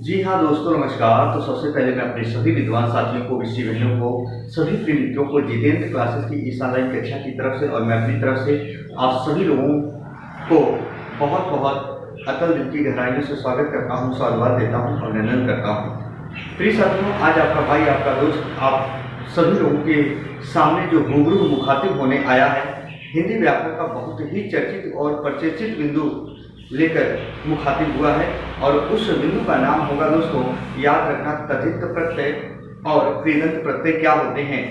जी हाँ दोस्तों, नमस्कार। तो सबसे पहले मैं अपने सभी विद्वान साथियों को, विषय बहनों को, सभी प्रिय मित्रों को जितेंद्र क्लासेस की इस ऑनलाइन कक्षा की तरफ से और मैं अपनी तरफ से आप सभी लोगों को बहुत बहुत अतल दिल की गहराइयों से स्वागत करता हूँ, साधुवाद देता हूँ, अभिनंदन करता हूँ। प्रिय साथियों, आज आपका भाई, आपका दोस्त, आप सभी लोगों के सामने जो रूबरू मुखातिब होने आया है, हिंदी व्याकरण का बहुत ही चर्चित और प्रचर्चित बिंदु लेकर मुखातिब हुआ है और उस बिंदु का नाम होगा दोस्तों, याद रखना, तद्धित प्रत्यय और कृदंत प्रत्यय क्या होते हैं।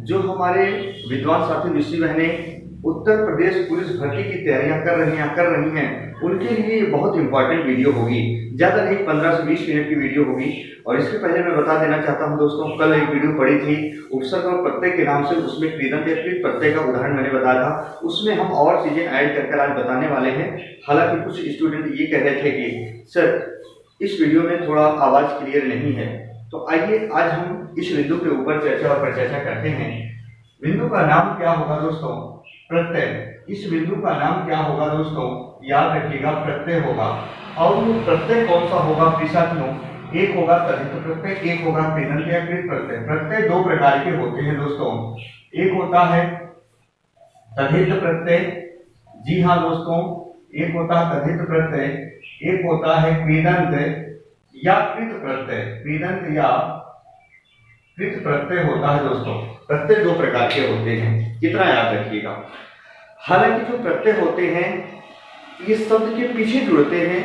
जो हमारे विद्वान साथी विषय बहनें उत्तर प्रदेश पुलिस भर्ती की तैयारियां कर रही हैं, उनके लिए ये बहुत इंपॉर्टेंट वीडियो होगी। ज़्यादा नहीं, 15 से 20 मिनट की वीडियो होगी। और इसके पहले मैं बता देना चाहता हूं दोस्तों, कल एक वीडियो पड़ी थी उपसर्ग और प्रत्यय के नाम से, उसमें कृदंत या कृत प्रत्यय का उदाहरण मैंने बताया था। उसमें हम और चीजें ऐड कर आज बताने वाले हैं। हालांकि कुछ स्टूडेंट ये कह रहे थे कि सर इस वीडियो में थोड़ा आवाज क्लियर नहीं है, तो आइए आज हम इस बिंदु के ऊपर चर्चा और परिचर्चा करते हैं। बिंदु का नाम क्या होगा दोस्तों? प्रत्यय। इस बिंदु का नाम क्या होगा दोस्तों? याद रखिएगा, प्रत्यय होगा। और वो प्रत्यय कौन सा होगा साथियों? एक होगा तद्धित प्रत्यय, एक होगा कृदंत या कृत प्रत्यय। प्रत्यय दो प्रकार के होते हैं दोस्तों। एक होता है तद्धित प्रत्यय, जी हाँ दोस्तों, एक होता है तद्धित प्रत्यय, एक होता है कृदंत या कृत प्रत्यय। कृदंत या कृत प्रत्यय होता है दोस्तों। प्रत्यय दो प्रकार के होते हैं, कितना याद रखिएगा। हालांकि जो प्रत्यय होते हैं ये शब्द के पीछे जुड़ते हैं,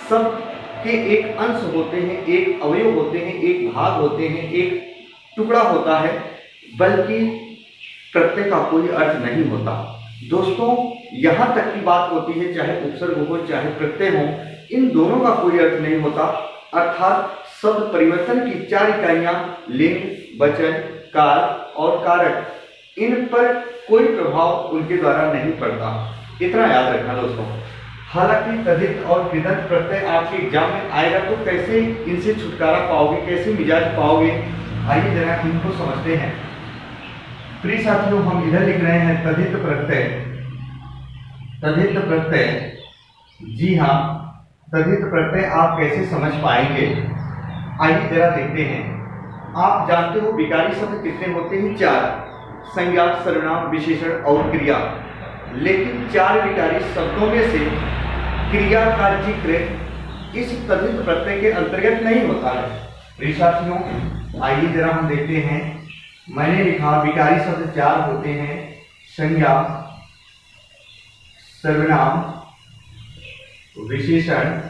शब्द के एक अंश होते हैं, एक अवयव होते हैं, एक भाग होते हैं, एक टुकड़ा होता है, बल्कि प्रत्यय का कोई अर्थ नहीं होता दोस्तों। यहां तक की बात होती है, चाहे उपसर्ग हो चाहे प्रत्यय हो, इन दोनों का कोई अर्थ नहीं होता। अर्थात शब्द परिवर्तन की चार इकाइयां लिंग, वचन, काल और कारक, इन पर कोई प्रभाव उनके द्वारा नहीं पड़ता, इतना याद रखना दोस्तों। हालांकि तद्धित और कृदंत प्रत्यय आपके एग्जाम में आएगा, तो कैसे इनसे छुटकारा पाओगे, कैसे मिजाज पाओगे, आइए जरा इनको समझते हैं। प्रिय साथियों, हम इधर लिख रहे हैं तद्धित प्रत्यय। तद्धित प्रत्यय, जी हाँ, तद्धित प्रत्यय आप कैसे समझ पाएंगे, आइए जरा देखते हैं। आप जानते हो विकारी शब्द कितने होते हैं? 4, संज्ञा, सर्वनाम, विशेषण और क्रिया। लेकिन 4 विकारी शब्दों में से क्रिया का जिक्र इस तद्धित प्रत्यय के अंतर्गत नहीं होता है। प्रिय साथियों, आइए जरा हम देखते हैं। मैंने लिखा विकारी शब्द 4 होते हैं, संज्ञा, सर्वनाम, विशेषण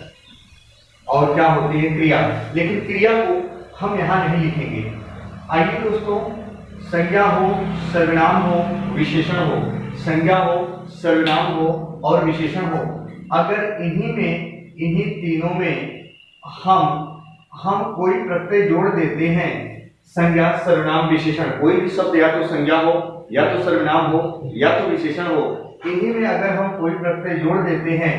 और क्या होती है? क्रिया। लेकिन क्रिया को हम यहां नहीं लिखेंगे। आइए दोस्तों, संज्ञा हो, सर्वनाम हो, विशेषण हो, संज्ञा हो, सर्वनाम हो और विशेषण हो, अगर इन्हीं तीनों में हम कोई प्रत्यय जोड़ देते हैं, संज्ञा, सर्वनाम, विशेषण, कोई भी शब्द या तो संज्ञा हो या तो सर्वनाम हो या तो विशेषण हो, इन्हीं में अगर हम कोई प्रत्यय जोड़ देते हैं,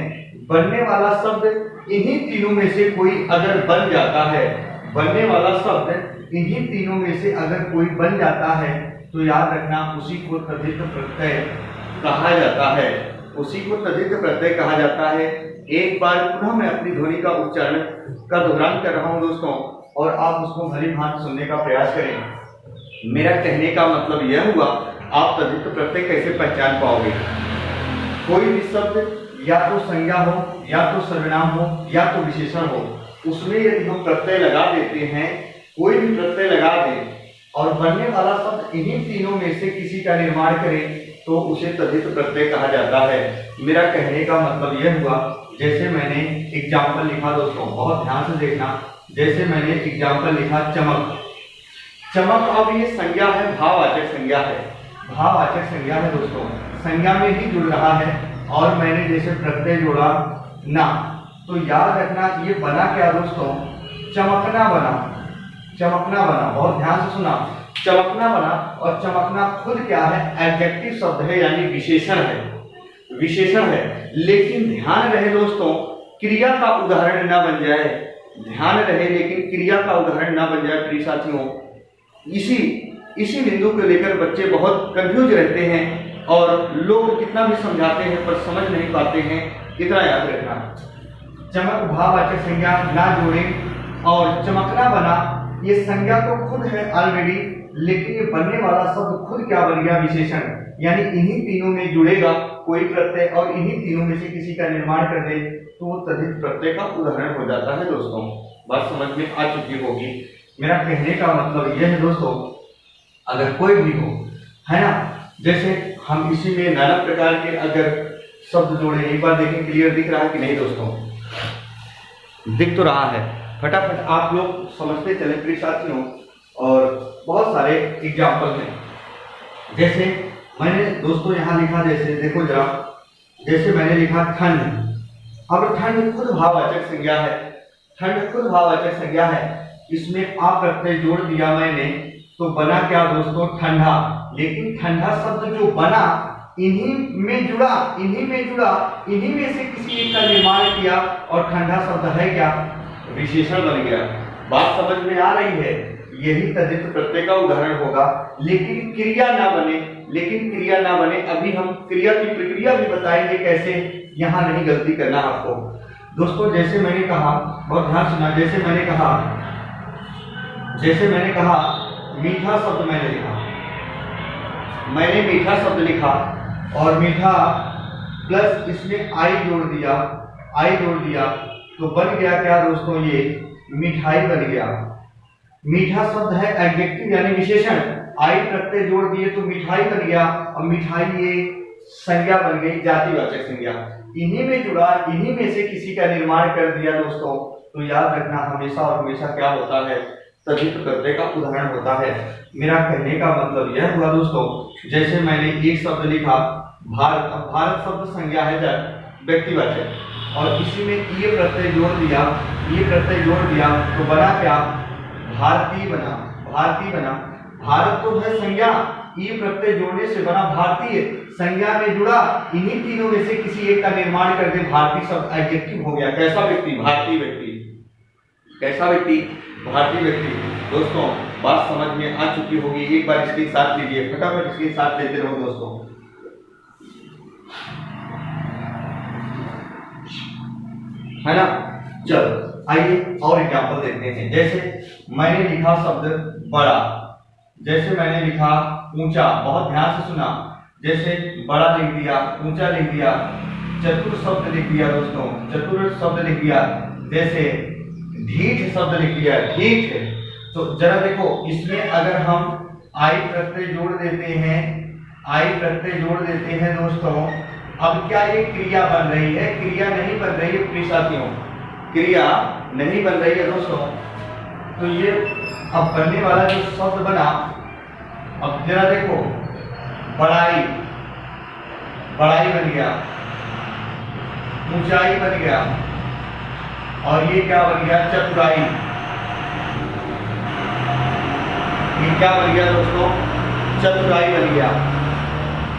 बनने वाला शब्द इन्हीं तीनों में से कोई अगर बन जाता है, बनने वाला शब्द इन्हीं तीनों में से अगर कोई बन जाता है, तो याद रखना उसी को तद्धित प्रत्यय कहा जाता है। उसी को तद्धित प्रत्यय कहा जाता है। एक बार पुनः मैं अपनी ध्वनि का उच्चारण का दोहरान कर रहा हूं दोस्तों, और आप उसको भली भांति सुनने का प्रयास करें। मेरा कहने का मतलब यह हुआ, आप तद्धित प्रत्यय कैसे पहचान पाओगे? कोई भी शब्द या तो संज्ञा हो या तो सर्वनाम हो या तो विशेषण हो, उसमें यदि हम प्रत्यय लगा देते हैं, कोई भी प्रत्यय लगा दें और बनने वाला शब्द इन्हीं तीनों में से किसी का निर्माण करें, तो उसे तद्धित प्रत्यय कहा जाता है। मेरा कहने का मतलब यह हुआ, जैसे मैंने एग्जाम्पल लिखा दोस्तों, बहुत ध्यान से देखना। जैसे मैंने एग्जाम्पल लिखा चमक। चमक, अब ये संज्ञा है, भाववाचक संज्ञा है, भाववाचक संज्ञा है दोस्तों, संज्ञा में ही जुड़ रहा है। और मैंने जैसे प्रत्यय जोड़ा ना, तो याद रखना ये बना क्या दोस्तों? चमकना बना। चमकना बना, बहुत ध्यान से सुना, चमकना बना। और चमकना खुद क्या है? एडजेक्टिव शब्द है, यानी विशेषण है, विशेषण है। लेकिन ध्यान रहे दोस्तों, क्रिया का उदाहरण ना बन जाए, ध्यान रहे, लेकिन क्रिया का उदाहरण ना बन जाए। प्रिय साथियों, इसी बिंदु को लेकर बच्चे बहुत कंफ्यूज रहते हैं और लोग कितना भी समझाते हैं पर समझ नहीं पाते हैं, इतना याद रखना। चमक भाववाचक संज्ञा ना जोड़े और चमकना बना, ये संज्ञा तो खुद है ऑलरेडी, लेकिन ये बनने वाला शब्द खुद क्या बन गया, विशेषण। यानी इन्हीं तीनों में जुड़ेगा कोई प्रत्यय और इन्हीं तीनों में से किसी का निर्माण कर दे तो वो तद्धित प्रत्यय का उदाहरण हो जाता है। दोस्तों बात समझ में आ चुकी होगी। मेरा कहने का मतलब यह है दोस्तों, अगर कोई भी हो, है ना, जैसे हम इसी में नाना प्रकार के अगर शब्द जोड़े, एक बार देखें क्लियर दिख रहा है कि नहीं दोस्तों, दिख तो रहा है, फटाफट आप लोग समझते चले प्रिय साथियों। और बहुत सारे एग्जाम्पल हैं, जैसे मैंने दोस्तों यहाँ लिखा, जैसे देखो जरा, जैसे मैंने लिखा ठंड। अब ठंड खुद भाववाचक संज्ञा है, ठंड खुद भाववाचक संज्ञा है, इसमें आप प्रत्यय जोड़ दिया मैंने तो बना क्या दोस्तों, ठंडा। लेकिन ठंडा शब्द जो बना इन्हीं में जुड़ा, इन्हीं में जुड़ा, इन्हीं में से किसी एक का निर्माण किया और ठंडा शब्द है क्या, विशेषण बन गया। बात समझ में आ रही है, यही तद्धित प्रत्यय का उदाहरण होगा। लेकिन क्रिया ना बने, लेकिन क्रिया ना बने, अभी हम क्रिया की प्रक्रिया भी बताएंगे कैसे, यहाँ नहीं गलती करना आपको दोस्तों। जैसे मैंने कहा, बहुत ध्यान सुना, जैसे मैंने कहा मीठा शब्द मैंने लिखा, मैंने मीठा शब्द लिखा और मीठा प्लस इसमें आई जोड़ दिया, आई जोड़ दिया तो बन गया क्या दोस्तों, ये मिठाई बन गया। मीठा शब्द है एडजेक्टिव यानी विशेषण, आई प्रत्यय जोड़ दिए तो मिठाई बन गया और मिठाई ये संज्ञा बन गई, जातिवाचक संज्ञा। इन्हीं में जुड़ा, इन्हीं में से किसी का निर्माण कर दिया दोस्तों, तो याद रखना हमेशा और हमेशा क्या होता है, तद्धित प्रत्यय का उदाहरण होता है। मेरा कहने का मतलब यह हुआ दोस्तों, जैसे मैंने एक शब्द लिखा भारत, अब भारत शब्द संज्ञा है व्यक्तिवाचक, और इसी में ये प्रत्यय जोड़ दिया, ये प्रत्यय जोड़ दिया तो बना क्या, भारतीय बना, भारतीय बना। भारत तो है संज्ञा, ये प्रत्यय जोड़ने से बना भारतीय, संज्ञा में जुड़ा, इन्हीं तीनों में से किसी एक का निर्माण कर दे, भारतीय शब्द एडजेक्टिव हो गया। कैसा व्यक्ति, भारतीय व्यक्ति। कैसा व्यक्ति, भारतीय व्यक्ति। दोस्तों बात समझ में आ चुकी होगी, एक बार इसके साथ लीजिए, फटाफट इसके साथ लेते रहो दोस्तों। है ना, चलो आइए और एग्जाम्पल देखते हैं। जैसे मैंने लिखा शब्द बड़ा, जैसे मैंने लिखा ऊंचा, बहुत ध्यान से सुना, जैसे बड़ा लिख दिया, ऊंचा लिख दिया, चतुर शब्द लिख दिया दोस्तों, चतुर शब्द लिख दिया, जैसे ढीठ शब्द लिख दिया, ढीठ। तो जरा देखो, इसमें अगर हम आई प्रत्यय जोड़ देते हैं, आई प्रत्यय जोड़ देते हैं दोस्तों, अब क्या ये क्रिया बन रही है, क्रिया नहीं बन रही है प्रिय साथियों, क्रिया नहीं बन रही है दोस्तों। तो ये अब बनने वाला जो शब्द बना, अब जरा देखो, बड़ाई, बड़ाई बन गया, ऊंचाई बन गया, और ये क्या बन गया, चतुराई। ये क्या बन गया दोस्तों, चतुराई बन गया।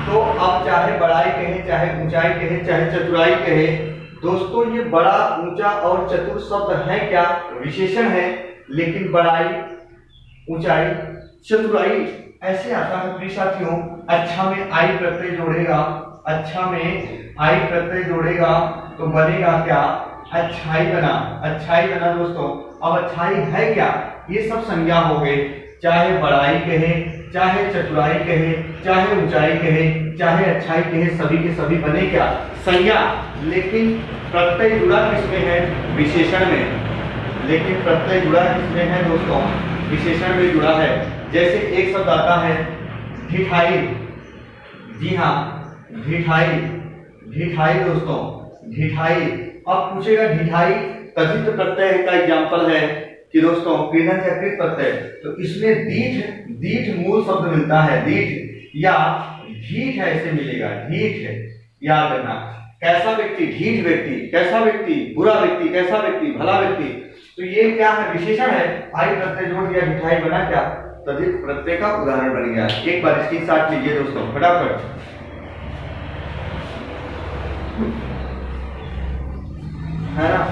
तो अब चाहे बड़ाई कहे, चाहे ऊंचाई कहे, चाहे चतुराई कहे दोस्तों, ये बड़ा, ऊंचा और चतुर शब्द है क्या, विशेषण है। लेकिन बड़ाई, ऊंचाई, चतुराई ऐसे आता है प्रिय साथियों, अच्छा में आई प्रत्यय जोड़ेगा, अच्छा में आई प्रत्यय जोड़ेगा तो बनेगा क्या, अच्छाई बना, अच्छाई बना दोस्तों। अब अच्छाई है क्या, ये सब संज्ञा हो गए, चाहे बड़ाई कहे, चाहे चतुराई कहे, चाहे ऊंचाई कहे, चाहे अच्छाई कहे, सभी के सभी बने क्या, संज्ञा। लेकिन प्रत्यय जुड़ा किसमें है, विशेषण में। लेकिन प्रत्यय जुड़ा किसमें है दोस्तों, विशेषण में जुड़ा है। जैसे एक शब्द आता है ढिठाई, जी हाँ ढिठाई, ढिठाई दोस्तों, ढिठाई। अब पूछेगा ढिठाई तद्धित प्रत्यय का एग्जाम्पल है कि दोस्तों कृदंत या कृत प्रत्यय, तो इसमें दीठ, दीठ मूल शब्द मिलता है, दीठ या ढीठ ऐसे मिलेगा, ढीठ है, याद रखना। कैसा व्यक्ति, ढीठ व्यक्ति, कैसा व्यक्ति, बुरा व्यक्ति, कैसा व्यक्ति, भला व्यक्ति। तो ये क्या है, विशेषण है, आई प्रत्यय जोड़ दिया, ढिठाई बना क्या, तद्धित प्रत्यय का उदाहरण बन गया। एक बार इसके साथ लीजिए दोस्तों फटाफट। है ना,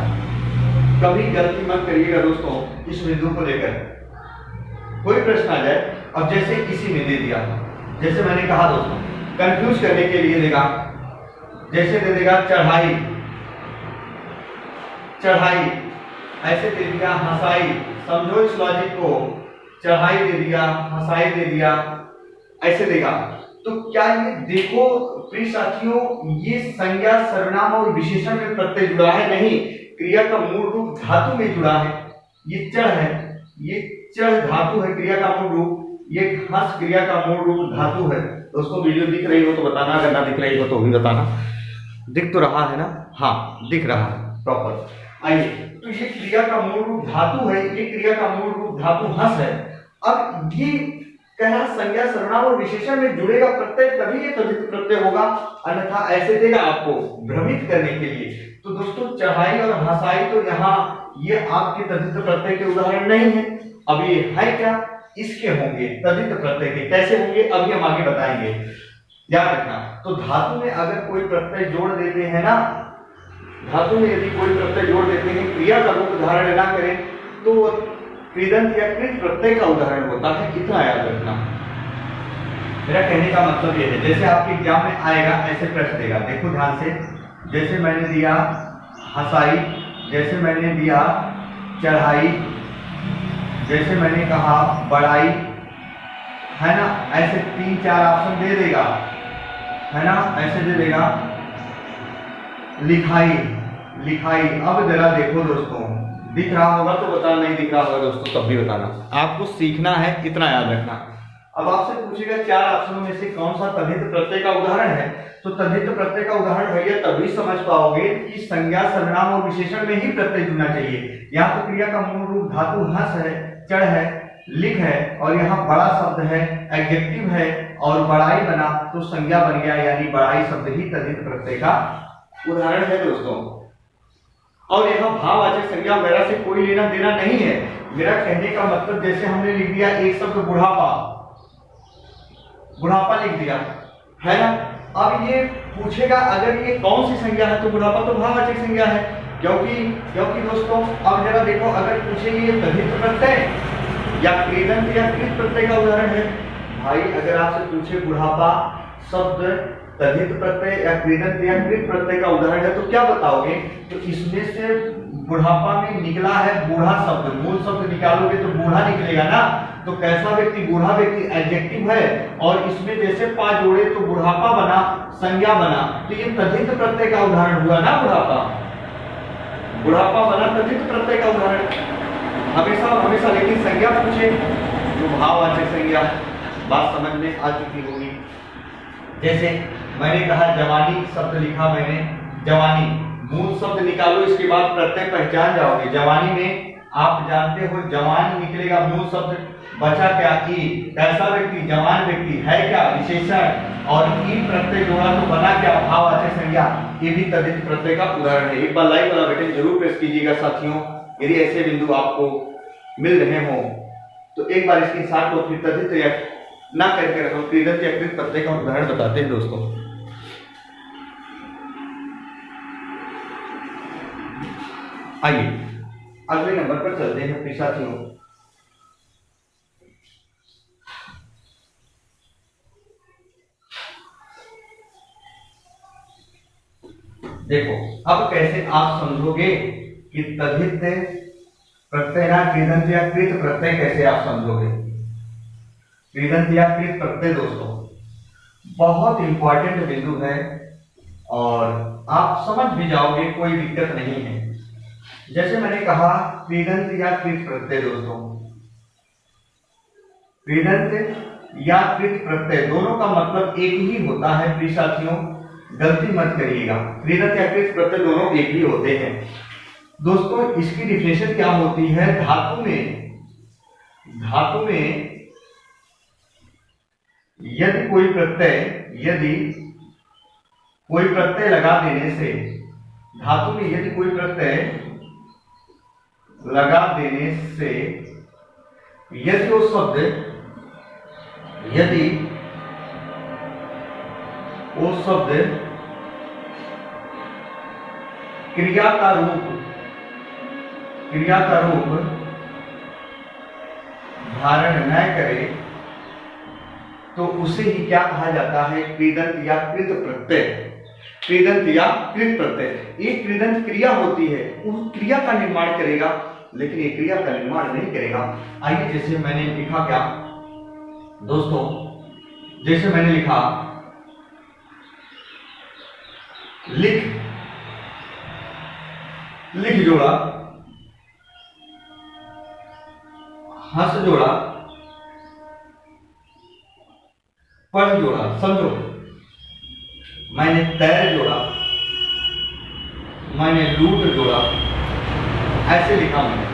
कभी गलती मत करिएगा दोस्तों इस बिंदु को लेकर, कोई प्रश्न आ जाए। अब जैसे इसी में दे दिया, जैसे मैंने कहा दोस्तों, कंफ्यूज करने के लिए देगा, जैसे दे देगा चढ़ाई, चढ़ाई, ऐसे दे दिया, हंसाई, समझो इस लॉजिक को, चढ़ाई दे दिया, हंसाई दे दिया, ऐसे देगा। तो क्या ये देखो प्रिय साथियों, ये संज्ञा सर्वनाम और विशेषण में प्रत्यय जुड़ा है? नहीं, क्रिया का मूल रूप धातु में जुड़ा है। ये चढ़ है, ये चढ़ धातु है क्रिया का मूल रूप, ये हंस क्रिया का मूल रूप धातु है। दोस्तों वीडियो दिख रही हो तो बताना, अगर ना दिख रही हो तो भी बताना। दिख तो रहा है ना? हाँ दिख रहा है प्रॉपर। आइए, तो ये क्रिया का मूल रूप धातु है, ये क्रिया का मूल रूप धातु हंस है। अब ये कहना संज्ञा सर्वनाम और विशेषण में जुड़ेगा प्रत्यय तभी ये तद्धित प्रत्यय होगा, अन्यथा ऐसे देगा आपको भ्रमित करने के लिए। तो दोस्तों चढ़ाई और हंसाई तो यहाँ ये आपके तद्धित प्रत्यय के उदाहरण नहीं है। अब ये है क्या? इसके होंगे तद्धित प्रत्यय के। कैसे होंगे अभी हम आगे बताएंगे, याद रखना। तो धातु में अगर कोई प्रत्यय जोड़ देते हैं ना, धातु में यदि कोई प्रत्यय जोड़ देते हैं, क्रिया का रूप धारण ना करें तो कृदंत या कृत प्रत्यय का उदाहरण होता है, इतना याद रखना। मेरा कहने का मतलब ये है, जैसे आपके एग्जाम में आएगा ऐसे प्रश्न देगा, देखो ध्यान से। जैसे मैंने दिया हंसाई, जैसे मैंने दिया चढ़ाई, जैसे मैंने कहा बढ़ाई, है ना, ऐसे 3-4 ऑप्शन दे देगा, है ना, ऐसे दे देगा। लिखाई, लिखाई। अब जरा देखो दोस्तों, दिख रहा होगा तो बताना, नहीं दिख रहा होगा दोस्तों तब भी बताना। आपको सीखना है, इतना याद रखना। अब आपसे पूछेगा 4 ऑप्शनों में से कौन सा तद्धित प्रत्यय का उदाहरण है, तो तद्धित प्रत्यय का उदाहरण भैया तभी समझ पाओगे कि संज्ञा सर्वनाम और विशेषण में ही प्रत्यय जुड़ना चाहिए। यहाँ तो क्रिया का मूल रूप धातु हंस है, चढ़ है, लिख है, और यहाँ बड़ा शब्द है, एडजेक्टिव है, और बड़ाई बना तो संज्ञा बन गया, यानी बड़ाई शब्द ही तद्धित प्रत्यय का उदाहरण है दोस्तों। और यहाँ भाववाचक संज्ञा वगैरह से कोई लेना देना नहीं है। मेरा कहने का मतलब, जैसे हमने लिख दिया एक शब्द बुढ़ापा, बुढ़ापा लिख दिया, है ना। अब ये पूछेगा अगर ये कौन सी संज्ञा है, तो बुढ़ापा तो भाववाचक संज्ञा है। क्योंकि दोस्तों अब जरा देखो, अगर पूछेगी ये तद्धित प्रत्यय या कृदंत या कृत प्रत्यय का उदाहरण है, भाई अगर आपसे पूछे बुढ़ापा शब्द तद्धित प्रत्यय या कृदंत या कृत प्रत्यय का उदाहरण है तो क्या बताओगे? तो इसमें से बुढ़ापा में निकला है बूढ़ा शब्द, मूल शब्द निकालोगे तो बूढ़ा निकलेगा ना। तो कैसा व्यक्ति? बूढ़ा व्यक्ति एडजेक्टिव है, और इसमें जैसे पा जोड़े तो बुढ़ापा बना, संज्ञा बना, तो ये तद्धित प्रत्यय का उदाहरण हुआ ना। बुढ़ापा, बुढ़ापा बना तद्धित प्रत्यय का उदाहरण। हमेशा लेकिन संज्ञा पूछे तो भाववाचक संज्ञा। बात समझ में आ चुकी होगी। जैसे मैंने कहा जवानी शब्द लिखा मैंने, जवानी मूल शब्द निकालो, इसके बाद प्रत्यय पहचान जाओगे। जवानी में आप जानते हो जवान निकलेगा मूल शब्द, बचा क्या? ई। कैसा व्यक्ति? जवान व्यक्ति। है क्या? विशेषण। और ई प्रत्यय जोड़ा तो बना क्या? भाववाचक संज्ञा। ये भी तद्धित प्रत्यय का उदाहरण है। एक बार लाइक वाला बटन जरूर प्रेस कीजिएगा साथियों, यदि ऐसे बिंदु आपको मिल रहे हो तो एक बार इसके साथ को फिर तद्धित या ना करके रखो, कृदंत या कृत प्रत्यय का उदाहरण बताते हैं दोस्तों। आइए अगले नंबर पर चलते हैं प्रिय साथियों। देखो अब कैसे आप समझोगे कि तद्धित प्रत्यय ना कृदंत या कृत प्रत्यय, कैसे आप समझोगे? कृदंत या कृत प्रत्यय दोस्तों बहुत इंपॉर्टेंट बिंदु है, और आप समझ भी जाओगे, कोई दिक्कत नहीं है। जैसे मैंने कहा कृदंत या कृत प्रत्यय दोस्तों, कृदंत या कृत प्रत्यय दोनों का मतलब एक ही होता है प्रिय साथियों, गलती मत करिएगा। कृदंत या कृत प्रत्यय दोनों एक ही होते हैं दोस्तों। इसकी डिफिनेशन क्या होती है? धातु में यदि कोई प्रत्यय लगा देने से, धातु में यदि कोई प्रत्यय लगा देने से, यदि वो शब्द क्रिया का रूप धारण न करे तो उसे ही क्या कहा जाता है? कृदंत या कृत प्रत्यय। कृदंत या कृत प्रत्यय। एक कृदंत क्रिया होती है, उस क्रिया का निर्माण करेगा, लेकिन ये क्रिया का निर्माण नहीं करेगा। आइए, जैसे मैंने लिखा क्या दोस्तों, जैसे मैंने लिखा लिख, लिख जोड़ा, हंस जोड़ा, पढ़ जोड़ा। समझो, मैंने तैर जोड़ा, मैंने लूट जोड़ा, ऐसे लिखा मैंने।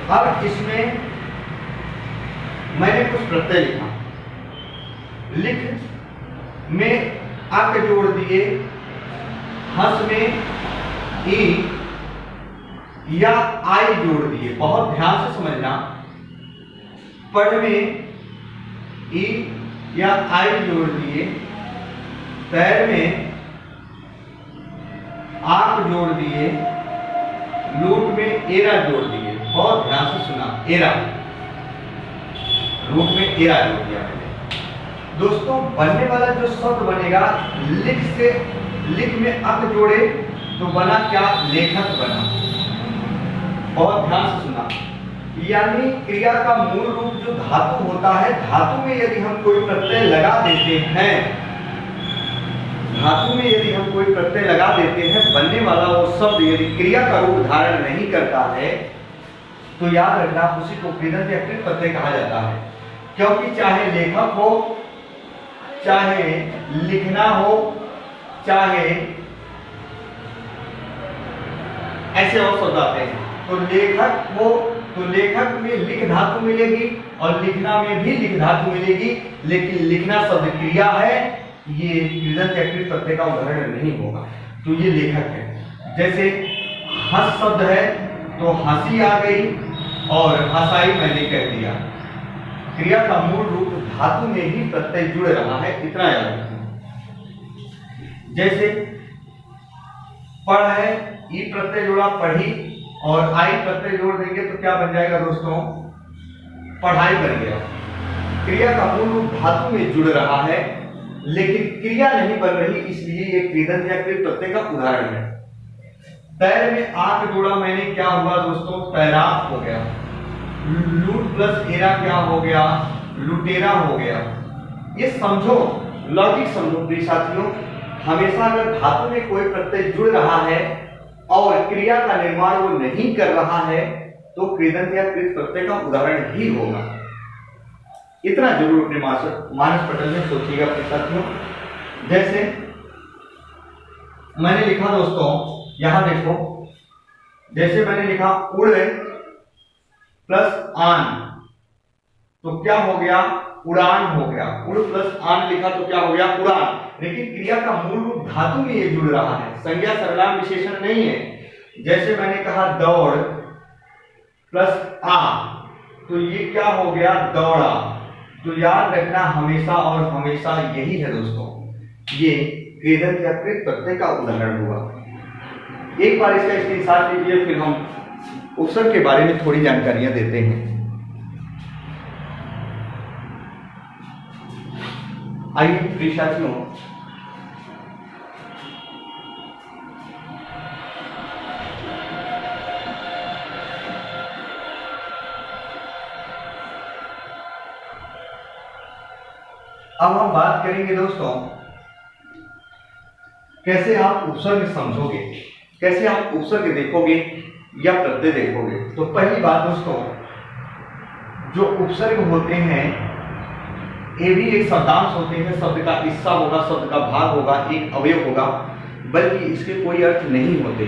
अब इसमें मैंने कुछ प्रत्यय लिखा, लिख में अक जोड़ दिए, हंस में ई या आई जोड़ दिए। बहुत ध्यान से समझना, पढ़ में ई या आई जोड़ दिए, तैर में आक जोड़ दिए, लूट में एरा जोड़ दिए। बहुत ध्यान से सुना, एरा, लूट में एरा जोड़ दिया मैंने। दोस्तों, बनने वाला जो शब्द बनेगा, लिख से लिख में अक जोड़े तो बना क्या, लेखक बना। बहुत ध्यान से सुना, यानी क्रिया का मूल रूप जो धातु होता है, धातु में यदि हम कोई प्रत्यय लगा देते हैं, धातु में यदि हम कोई प्रत्यय लगा देते हैं, बनने वाला वो शब्द यदि क्रिया का रूप धारण नहीं करता है, तो याद रखना उसी को कृदंत या कृत प्रत्यय कहा जाता है। क्योंकि चाहे लेखक हो, चाहे लिखना हो, चाहे ऐसे और शब्द आते हैं, तो लेखक हो तो लेखक में लिख धातु मिलेगी और लिखना में भी लिख धातु मिलेगी, लेकिन लिखना शब्द क्रिया है, ये कृदंत या कृत प्रत्यय का उदाहरण नहीं होगा, तो ये लेखक है। जैसे हंस शब्द है तो हंसी आ गई और हंसाई मैंने कह दिया। क्रिया का मूल रूप धातु में ही प्रत्यय जुड़ रहा है, इतना याद रखना। जैसे पढ़ है, ई प्रत्यय जोड़ा पढ़ी, और आई प्रत्यय जोड़ देंगे तो क्या बन जाएगा दोस्तों, पढ़ाई बन गया। क्रिया का मूल रूप धातु में जुड़ रहा है, लेकिन क्रिया नहीं बन रही, इसलिए ये कृदंत या कृत प्रत्यय का उदाहरण है। तैर में आक जोड़ा मैंने, क्या हुआ दोस्तों, तैराक हो गया। लूट प्लस एरा क्या हो गया, लुटेरा हो गया। ये समझो, लॉजिक समझो प्रिय साथियों, हमेशा अगर धातु में कोई प्रत्यय जुड़ रहा है और क्रिया का निर्माण वो नहीं कर रहा है, तो कृदंत या कृत प्रत्यय का उदाहरण ही होगा। इतना जरूर अपने मानस पटल में सोचिएगा प्रिय साथियों। जैसे मैंने लिखा दोस्तों, यहां देखो, जैसे मैंने लिखा उड़ प्लस आन, तो क्या हो गया, उड़ान हो गया। उड़ प्लस आन लिखा तो क्या हो गया, उड़ान। लेकिन क्रिया का मूल रूप धातु में ये जुड़ रहा है, संज्ञा सर्वनाम विशेषण नहीं है। जैसे मैंने कहा दौड़ प्लस आ, तो ये क्या हो गया, दौड़ा। तो याद रखना हमेशा और हमेशा यही है दोस्तों, ये कृदंत या कृत प्रत्यय का उदाहरण हुआ। एक बार इसका स्क्रीनशॉट लीजिए, फिर हम उपसर्ग के बारे में थोड़ी जानकारियां देते हैं। आइए प्रिय साथियों, अब हम बात करेंगे दोस्तों, कैसे आप उपसर्ग समझोगे, कैसे आप उपसर्ग देखोगे या प्रत्यय देखोगे। तो पहली बात दोस्तों, जो उपसर्ग होते हैं ये भी एक शब्दांश होते हैं, शब्द का हिस्सा होगा, शब्द का भाग होगा, एक अवयव होगा, बल्कि इसके कोई अर्थ नहीं होते,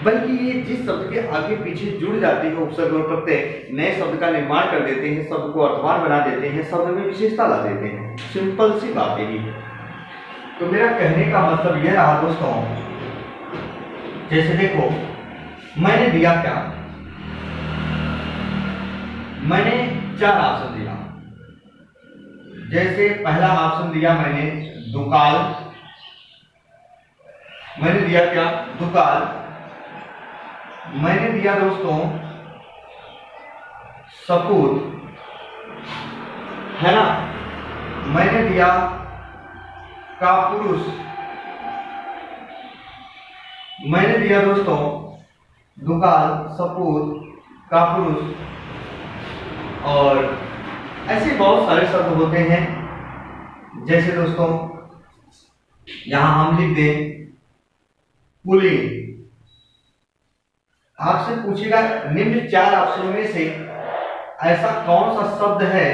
बल्कि ये जिस शब्द के आगे पीछे जुड़ जाते हैं उपसर्ग और प्रत्यय, नए शब्द का निर्माण कर देते हैं, शब्द को अर्थवान बना देते हैं, शब्द में विशेषता ला देते हैं। सिंपल सी बात यही है। तो मेरा कहने का मतलब यह रहा दोस्तों, जैसे देखो मैंने दिया क्या, मैंने 4 ऑप्शन दिया। जैसे पहला ऑप्शन दिया मैंने दुकाल, मैंने दिया क्या, दुकाल। मैंने दिया दोस्तों सपूत, है ना। मैंने दिया कापुरुष, मैंने दिया दोस्तों दुकाल, सपूत, कापुरुष और ऐसे बहुत सारे शब्द होते हैं। जैसे दोस्तों यहां हम लिख दें पुलिंग। आपसे पूछेगा निम्न 4 ऑप्शनों में से ऐसा कौन सा शब्द है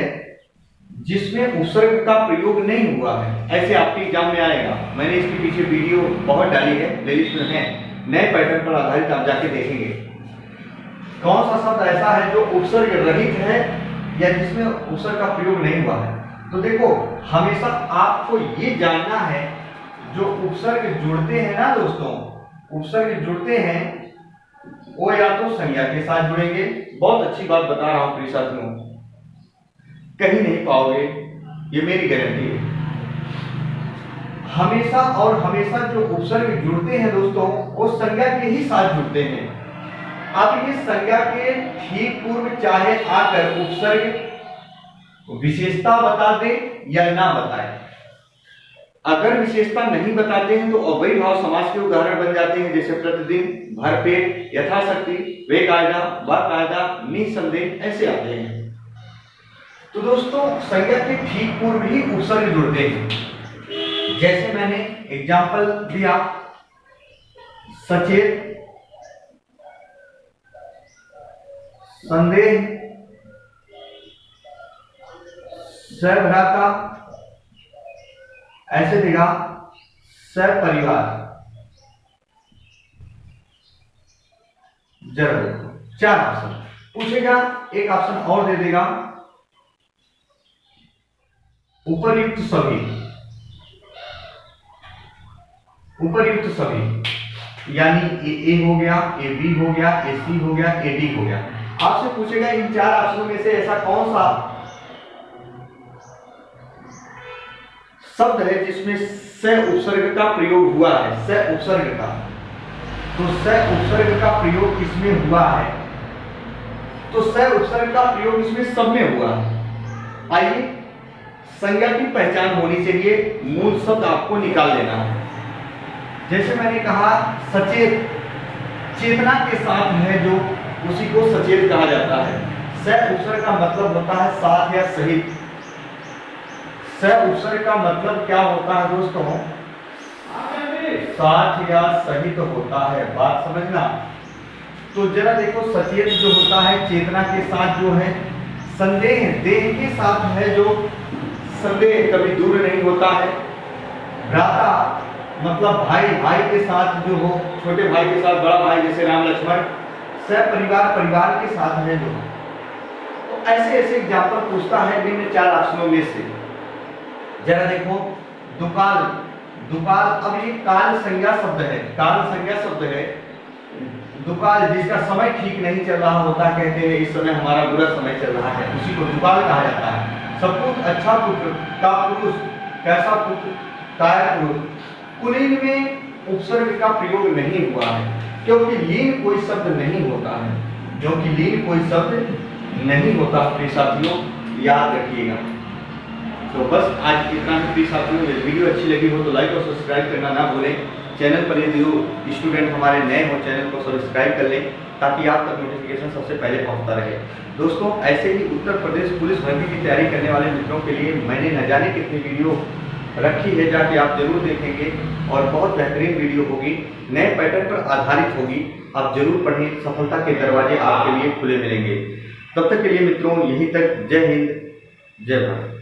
जिसमें उपसर्ग का प्रयोग नहीं हुआ है। ऐसे आपके एग्जाम में आएगा। मैंने इसके पीछे वीडियो बहुत डाली है, प्लेलिस्ट में है, नए पैटर्न पर आधारित आप जाके देखेंगे। कौन सा शब्द ऐसा है जो उपसर्ग रहित है या जिसमें उपसर्ग का प्रयोग नहीं हुआ है। तो देखो हमेशा आपको ये जानना है, जो उपसर्ग जुड़ते हैं ना दोस्तों, उपसर्ग जुड़ते हैं वो या तो संज्ञा के साथ जुड़ेंगे। बहुत अच्छी बात बता रहा हूं प्रिय साथियों, कहीं नहीं पाओगे, ये मेरी गारंटी है। हमेशा और हमेशा जो उपसर्ग जुड़ते हैं दोस्तों वो संज्ञा के ही साथ जुड़ते हैं। अब ये संज्ञा के ठीक पूर्व चाहे आकर उपसर्ग विशेषता बता दे या ना बताए। अगर विशेषता नहीं बताते हैं तो अव्ययी भाव समास के उदाहरण बन जाते हैं, जैसे प्रतिदिन, भरपेट, यथाशक्ति, बेकायदा, बाकायदा, निसंदेह, ऐसे आते हैं। तो दोस्तों संज्ञा के ठीक पूर्व ही उपसर्ग जुड़ते हैं। जैसे मैंने एग्जाम्पल दिया, सचेत, संदेह, सभ्राता, ऐसे देगा सपरिवार। जरा देखो 4 ऑप्शन पूछेगा, एक ऑप्शन और दे देगा उपर्युक्त सभी। उपर्युक्त सभी यानी ए हो गया, ए बी हो गया, ए सी हो गया, ए डी हो गया। आपसे पूछेगा इन 4 ऑप्शनों में से ऐसा कौन सा शब्द है जिसमें स उपसर्ग का प्रयोग हुआ है। स उपसर्ग का, तो स उपसर्ग का प्रयोग किसमें हुआ है? तो स उपसर्ग का प्रयोग इसमें सब में हुआ है। आइए, संज्ञा की पहचान होनी चाहिए, मूल शब्द आपको निकाल लेना है। जैसे मैंने कहा सचेत, चेतना के साथ है जो, उसी को सचेत कहा जाता है। स उपसर्ग का मतलब होता है साथ या सहित। स उपसर्ग का मतलब क्या होता है दोस्तों? साथ या सहित होता है, बात समझना। तो जरा देखो, सचेत जो होता है चेतना के साथ जो है, संदेह देह के साथ है जो, संदेह कभी दूर नहीं होता है। भ्राता मतलब भाई, भाई के साथ जो हो, छोटे भाई के साथ बड़ा भाई, जैसे राम लक्ष्मण। सपरिवार परिवार के साथ है जो। तो ऐसे ऐसे एग्जाम्पल पूछता है निम्न 4 ऑप्शनों में से। जरा देखो दुकाल, दुकाल, अब ये काल संज्ञा शब्द है, काल संज्ञा शब्द है। दुकाल जिसका समय ठीक नहीं चल रहा होता, कहते हैं इस समय हमारा बुरा समय चल रहा है, उसी को दुकाल कहा जाता है। सपूत अच्छा पुत्र, कापुरुष कैसा पुत्र, कायर पुरुष। पुल्लिंग में उपसर्ग का प्रयोग नहीं हुआ है क्योंकि लीन कोई शब्द नहीं होता है, क्योंकि लीन कोई शब्द नहीं होता। प्रिय साथियों याद रखिएगा। तो बस आज इतना ही प्रिय साथियों। यदि वीडियो अच्छी लगी हो तो लाइक और सब्सक्राइब करना ना भूलें। चैनल पर यदि जो स्टूडेंट हमारे नए हो, चैनल को सब्सक्राइब कर लें ताकि आप तक नोटिफिकेशन सबसे पहले पहुंचता रहे। दोस्तों ऐसे ही उत्तर प्रदेश पुलिस भर्ती की तैयारी करने वाले मित्रों के लिए मैंने न जाने कितनी वीडियो रखी है, जाके आप जरूर देखेंगे और बहुत बेहतरीन वीडियो होगी, नए पैटर्न पर आधारित होगी। आप जरूर पढ़ें, सफलता के दरवाजे आपके लिए खुले मिलेंगे। तब तक के लिए मित्रों यहीं तक। जय हिंद, जय भारत।